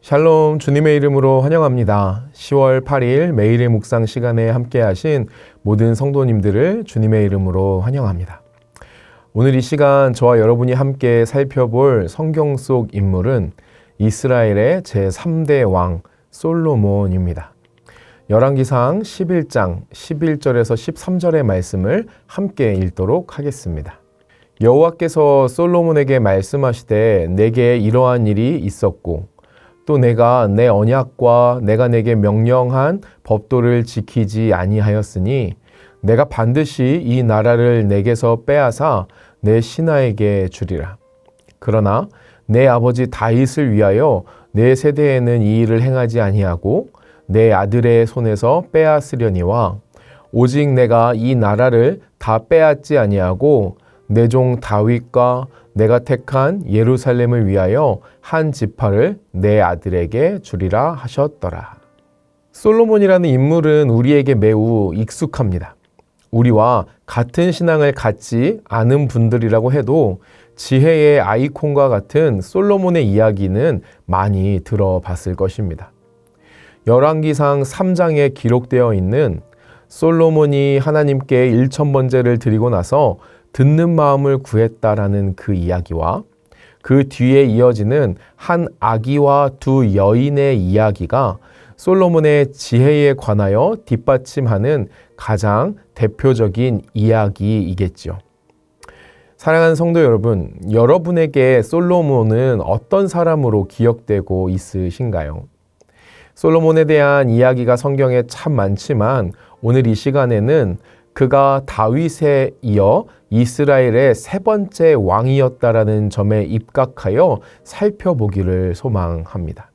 샬롬, 주님의 이름으로 환영합니다. 10월 8일 매일의 묵상 시간에 함께 하신 모든 성도님들을 주님의 이름으로 환영합니다. 오늘 이 시간 저와 여러분이 함께 살펴볼 성경 속 인물은 이스라엘의 제3대 왕 솔로몬입니다. 열왕기상 11장 11절에서 13절의 말씀을 함께 읽도록 하겠습니다. 여호와께서 솔로몬에게 말씀하시되 내게 이러한 일이 있었고 또 내가 내 언약과 내가 내게 명령한 법도를 지키지 아니하였으니 내가 반드시 이 나라를 내게서 빼앗아 내 신하에게 주리라. 그러나 내 아버지 다윗을 위하여 내 세대에는 이 일을 행하지 아니하고 내 아들의 손에서 빼앗으려니와 오직 내가 이 나라를 다 빼앗지 아니하고 내 종 다윗과 내가 택한 예루살렘을 위하여 한 지파를 내 아들에게 주리라 하셨더라. 솔로몬이라는 인물은 우리에게 매우 익숙합니다. 우리와 같은 신앙을 갖지 않은 분들이라고 해도 지혜의 아이콘과 같은 솔로몬의 이야기는 많이 들어봤을 것입니다. 열왕기상 3장에 기록되어 있는 솔로몬이 하나님께 1000번제를 드리고 나서 듣는 마음을 구했다라는 그 이야기와 그 뒤에 이어지는 한 아기와 두 여인의 이야기가 솔로몬의 지혜에 관하여 뒷받침하는 가장 대표적인 이야기이겠죠. 사랑하는 성도 여러분, 여러분에게 솔로몬은 어떤 사람으로 기억되고 있으신가요? 솔로몬에 대한 이야기가 성경에 참 많지만 오늘 이 시간에는 그가 다윗에 이어 이스라엘의 세 번째 왕이었다라는 점에 입각하여 살펴보기를 소망합니다.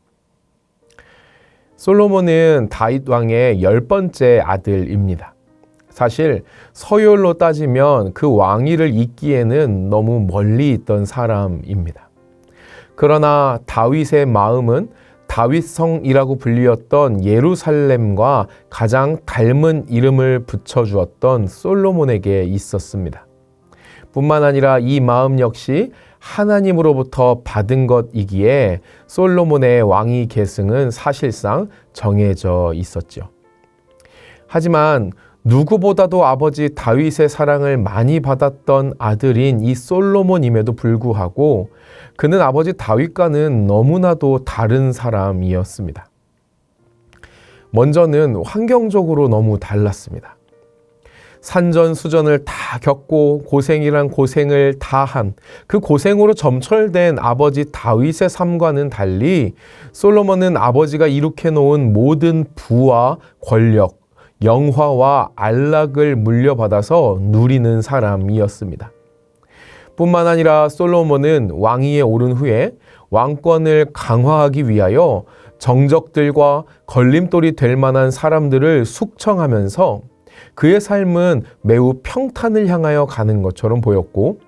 솔로몬은 다윗 왕의 10번째 아들입니다. 사실 서열로 따지면 그 왕위를 잇기에는 너무 멀리 있던 사람입니다. 그러나 다윗의 마음은 다윗성이라고 불리었던 예루살렘과 가장 닮은 이름을 붙여주었던 솔로몬에게 있었습니다. 뿐만 아니라 이 마음 역시 하나님으로부터 받은 것이기에 솔로몬의 왕위 계승은 사실상 정해져 있었죠. 하지만 누구보다도 아버지 다윗의 사랑을 많이 받았던 아들인 이 솔로몬임에도 불구하고 그는 아버지 다윗과는 너무나도 다른 사람이었습니다. 먼저는 환경적으로 너무 달랐습니다. 산전수전을 다 겪고 고생이란 고생을 다 한 그 고생으로 점철된 아버지 다윗의 삶과는 달리 솔로몬은 아버지가 이룩해 놓은 모든 부와 권력, 영화와 안락을 물려받아서 누리는 사람이었습니다. 뿐만 아니라 솔로몬은 왕위에 오른 후에 왕권을 강화하기 위하여 정적들과 걸림돌이 될 만한 사람들을 숙청하면서 그의 삶은 매우 평탄을 향하여 가는 것처럼 보였고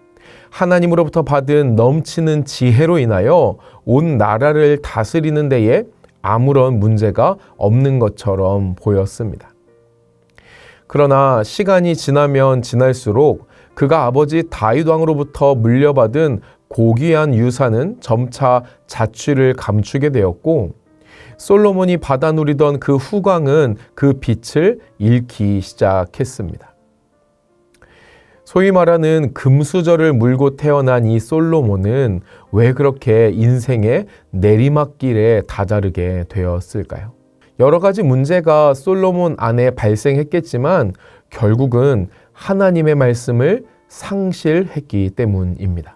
하나님으로부터 받은 넘치는 지혜로 인하여 온 나라를 다스리는 데에 아무런 문제가 없는 것처럼 보였습니다. 그러나 시간이 지나면 지날수록 그가 아버지 다윗 왕으로부터 물려받은 고귀한 유산은 점차 자취를 감추게 되었고 솔로몬이 받아 누리던 그 후광은 그 빛을 잃기 시작했습니다. 소위 말하는 금수저를 물고 태어난 이 솔로몬은 왜 그렇게 인생의 내리막길에 다다르게 되었을까요? 여러 가지 문제가 솔로몬 안에 발생했겠지만 결국은 하나님의 말씀을 상실했기 때문입니다.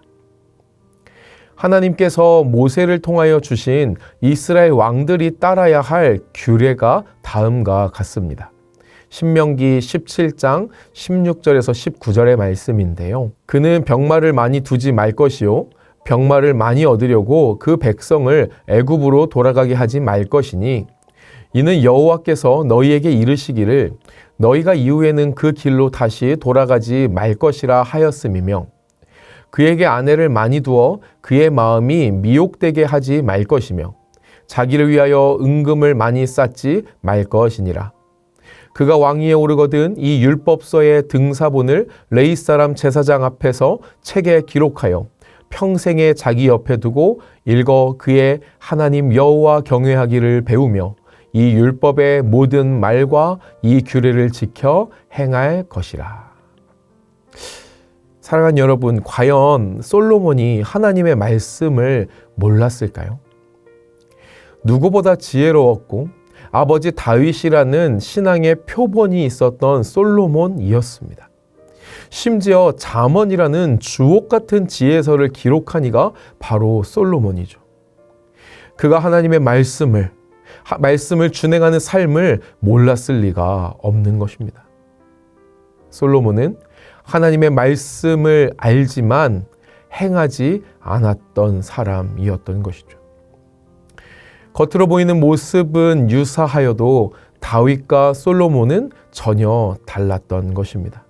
하나님께서 모세를 통하여 주신 이스라엘 왕들이 따라야 할 규례가 다음과 같습니다. 신명기 17장 16절에서 19절의 말씀인데요. 그는 병마를 많이 두지 말 것이요 병마를 많이 얻으려고 그 백성을 애굽으로 돌아가게 하지 말 것이니 이는 여호와께서 너희에게 이르시기를 너희가 이후에는 그 길로 다시 돌아가지 말 것이라 하였음이며 그에게 아내를 많이 두어 그의 마음이 미혹되게 하지 말 것이며 자기를 위하여 은금을 많이 쌓지 말 것이니라. 그가 왕위에 오르거든 이 율법서의 등사본을 레위 사람 제사장 앞에서 책에 기록하여 평생에 자기 옆에 두고 읽어 그의 하나님 여호와 경외하기를 배우며 이 율법의 모든 말과 이 규례를 지켜 행할 것이라. 사랑하는 여러분, 과연 솔로몬이 하나님의 말씀을 몰랐을까요? 누구보다 지혜로웠고 아버지 다윗이라는 신앙의 표본이 있었던 솔로몬이었습니다. 심지어 잠언이라는 주옥 같은 지혜서를 기록한 이가 바로 솔로몬이죠. 그가 하나님의 말씀을 준행하는 삶을 몰랐을 리가 없는 것입니다. 솔로몬은 하나님의 말씀을 알지만 행하지 않았던 사람이었던 것이죠. 겉으로 보이는 모습은 유사하여도 다윗과 솔로몬은 전혀 달랐던 것입니다.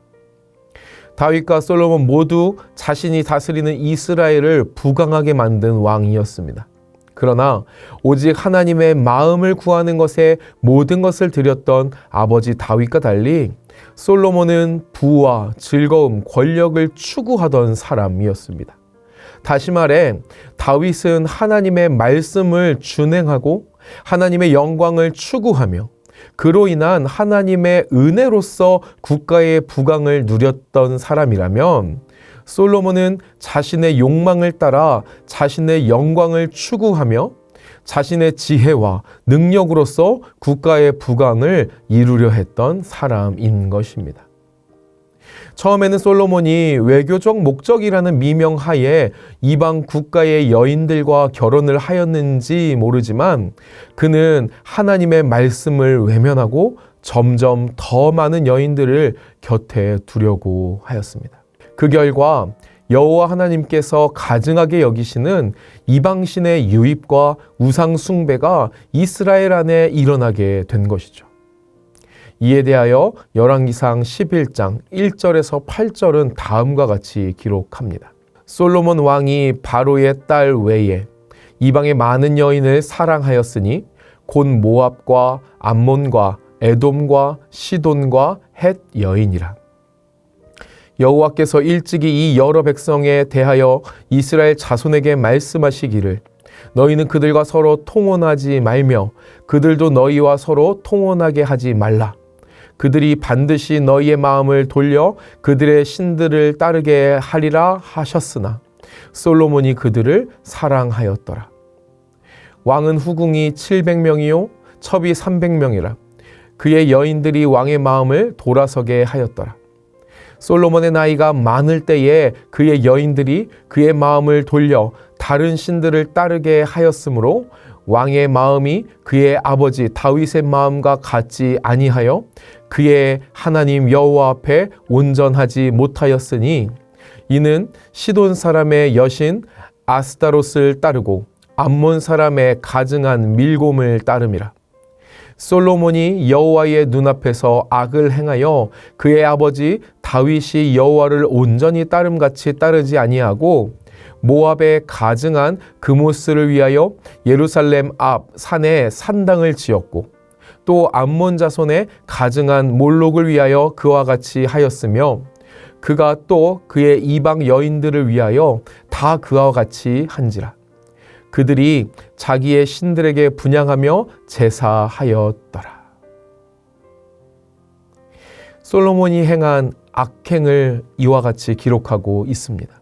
다윗과 솔로몬 모두 자신이 다스리는 이스라엘을 부강하게 만든 왕이었습니다. 그러나 오직 하나님의 마음을 구하는 것에 모든 것을 드렸던 아버지 다윗과 달리 솔로몬은 부와 즐거움, 권력을 추구하던 사람이었습니다. 다시 말해 다윗은 하나님의 말씀을 준행하고 하나님의 영광을 추구하며 그로 인한 하나님의 은혜로서 국가의 부강을 누렸던 사람이라면 솔로몬은 자신의 욕망을 따라 자신의 영광을 추구하며 자신의 지혜와 능력으로서 국가의 부강을 이루려 했던 사람인 것입니다. 처음에는 솔로몬이 외교적 목적이라는 미명하에 이방 국가의 여인들과 결혼을 하였는지 모르지만 그는 하나님의 말씀을 외면하고 점점 더 많은 여인들을 곁에 두려고 하였습니다. 그 결과 여호와 하나님께서 가증하게 여기시는 이방신의 유입과 우상 숭배가 이스라엘 안에 일어나게 된 것이죠. 이에 대하여 열왕기상 11장 1절에서 8절은 다음과 같이 기록합니다. 솔로몬 왕이 바로의 딸 외에 이방의 많은 여인을 사랑하였으니 곧 모압과 암몬과 에돔과 시돈과 헷 여인이라. 여호와께서 일찍이 이 여러 백성에 대하여 이스라엘 자손에게 말씀하시기를 너희는 그들과 서로 통혼하지 말며 그들도 너희와 서로 통혼하게 하지 말라. 그들이 반드시 너희의 마음을 돌려 그들의 신들을 따르게 하리라 하셨으나 솔로몬이 그들을 사랑하였더라. 왕은 후궁이 700명이요 첩이 300명이라. 그의 여인들이 왕의 마음을 돌아서게 하였더라. 솔로몬의 나이가 많을 때에 그의 여인들이 그의 마음을 돌려 다른 신들을 따르게 하였으므로 왕의 마음이 그의 아버지 다윗의 마음과 같지 아니하여 그의 하나님 여호와 앞에 온전하지 못하였으니 이는 시돈 사람의 여신 아스타롯을 따르고 암몬 사람의 가증한 밀곰을 따름이라. 솔로몬이 여호와의 눈앞에서 악을 행하여 그의 아버지 다윗이 여호와를 온전히 따름같이 따르지 아니하고 모압의 가증한 그모스를 위하여 예루살렘 앞 산에 산당을 지었고 또 암몬 자손의 가증한 몰록을 위하여 그와 같이 하였으며 그가 또 그의 이방 여인들을 위하여 다 그와 같이 한지라. 그들이 자기의 신들에게 분향하며 제사하였더라. 솔로몬이 행한 악행을 이와 같이 기록하고 있습니다.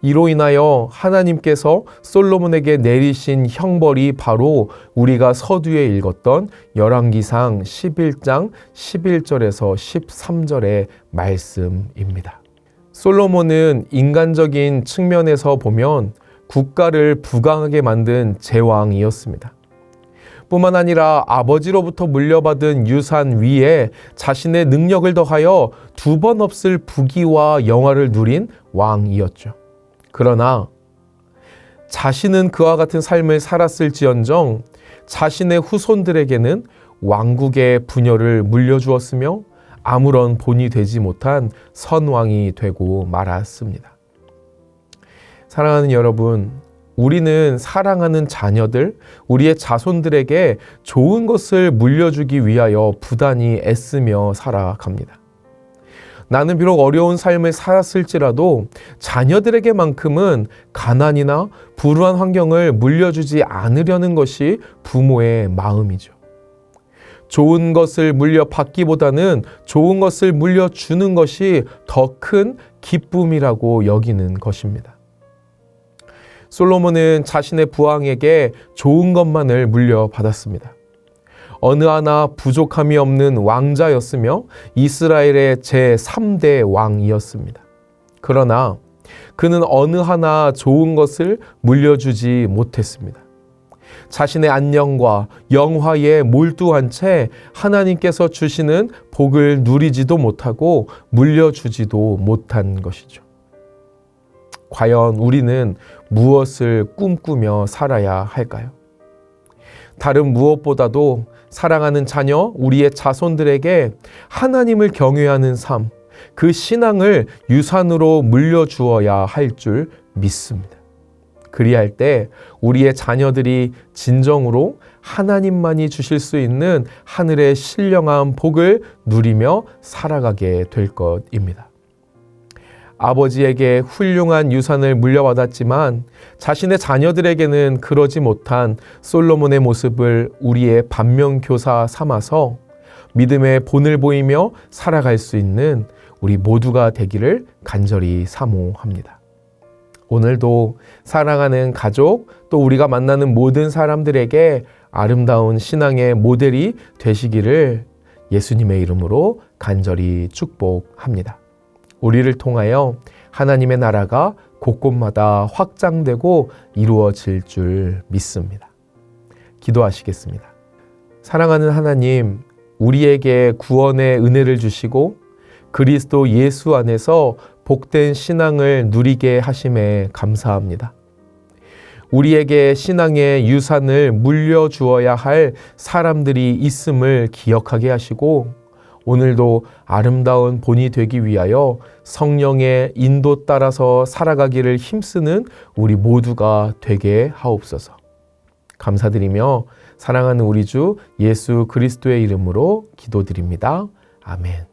이로 인하여 하나님께서 솔로몬에게 내리신 형벌이 바로 우리가 서두에 읽었던 열왕기상 11장 11절에서 13절의 말씀입니다. 솔로몬은 인간적인 측면에서 보면 국가를 부강하게 만든 제왕이었습니다. 뿐만 아니라 아버지로부터 물려받은 유산 위에 자신의 능력을 더하여 두 번 없을 부귀와 영화를 누린 왕이었죠. 그러나 자신은 그와 같은 삶을 살았을지언정 자신의 후손들에게는 왕국의 분열을 물려주었으며 아무런 본이 되지 못한 선왕이 되고 말았습니다. 사랑하는 여러분, 우리는 사랑하는 자녀들, 우리의 자손들에게 좋은 것을 물려주기 위하여 부단히 애쓰며 살아갑니다. 나는 비록 어려운 삶을 살았을지라도 자녀들에게만큼은 가난이나 불우한 환경을 물려주지 않으려는 것이 부모의 마음이죠. 좋은 것을 물려받기보다는 좋은 것을 물려주는 것이 더 큰 기쁨이라고 여기는 것입니다. 솔로몬은 자신의 부왕에게 좋은 것만을 물려받았습니다. 어느 하나 부족함이 없는 왕자였으며 이스라엘의 제3대 왕이었습니다. 그러나 그는 어느 하나 좋은 것을 물려주지 못했습니다. 자신의 안녕과 영화에 몰두한 채 하나님께서 주시는 복을 누리지도 못하고 물려주지도 못한 것이죠. 과연 우리는 무엇을 꿈꾸며 살아야 할까요? 다른 무엇보다도 사랑하는 자녀, 우리의 자손들에게 하나님을 경외하는 삶, 그 신앙을 유산으로 물려주어야 할 줄 믿습니다. 그리할 때 우리의 자녀들이 진정으로 하나님만이 주실 수 있는 하늘의 신령한 복을 누리며 살아가게 될 것입니다. 아버지에게 훌륭한 유산을 물려받았지만 자신의 자녀들에게는 그러지 못한 솔로몬의 모습을 우리의 반면교사 삼아서 믿음의 본을 보이며 살아갈 수 있는 우리 모두가 되기를 간절히 사모합니다. 오늘도 사랑하는 가족, 또 우리가 만나는 모든 사람들에게 아름다운 신앙의 모델이 되시기를 예수님의 이름으로 간절히 축복합니다. 우리를 통하여 하나님의 나라가 곳곳마다 확장되고 이루어질 줄 믿습니다. 기도하시겠습니다. 사랑하는 하나님, 우리에게 구원의 은혜를 주시고 그리스도 예수 안에서 복된 신앙을 누리게 하심에 감사합니다. 우리에게 신앙의 유산을 물려주어야 할 사람들이 있음을 기억하게 하시고 오늘도 아름다운 본이 되기 위하여 성령의 인도 따라서 살아가기를 힘쓰는 우리 모두가 되게 하옵소서. 감사드리며 사랑하는 우리 주 예수 그리스도의 이름으로 기도드립니다. 아멘.